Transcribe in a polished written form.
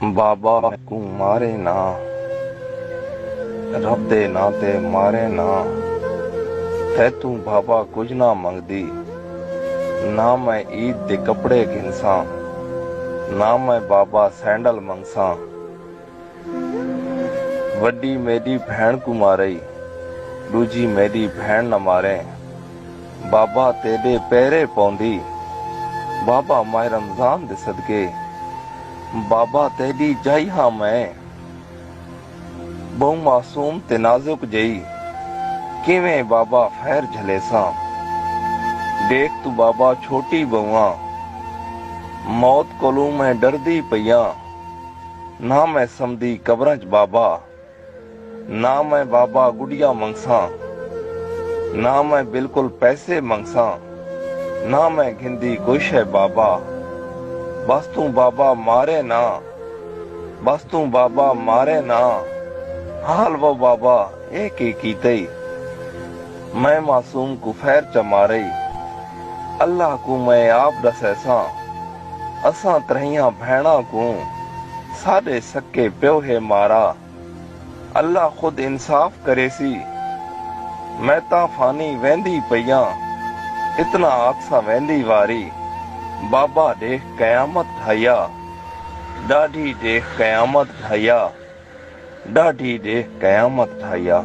बाबा को मारे ना, रब दे ना ते मारे ना। है तू बाबा कुछ ना मंगदी, ना मैं ईद दे कपड़े घिनसा, ना मैं बाबा सैंडल मंगसा। वड्डी मेरी भैन को मारे, दूजी मेरी भैन न मारे। बाबा तेरे पैरे पौंदी, बाबा मैं रमजान दे सदके। बाबा तेरी जाई हाँ मैं, बहु मासूम ते नाजुक जई। किवें बाबा फैर झलेसा, देख तू बाबा छोटी बहुआ। मौत कोलू मैं डरदी पईया, ना मैं समदी कब्रां च बाबा। ना मैं बाबा गुड़िया मंगसा, ना मैं बिल्कुल पैसे मंगसा। ना मैं घिंदी कुछ है बाबा, बस तू बाबा मारे ना, बस तू बाबा मारे ना। हाल वो बाबा एक ही कीतई, मैं मासूम को फैर च मारई। अल्लाह को मैं आप दसैसा, असां त्रहियां भैणा को साडे सक्के प्यो है मारा। अल्लाह खुद इंसाफ करे सी, मैं ता फानी वेंदी पईया। इतना आक्सा वेंदी वारी, बाबा देख कयामत ठाया। ॾाढी देख कयामत ठाया, ॾाढी देख कयामत ठाया।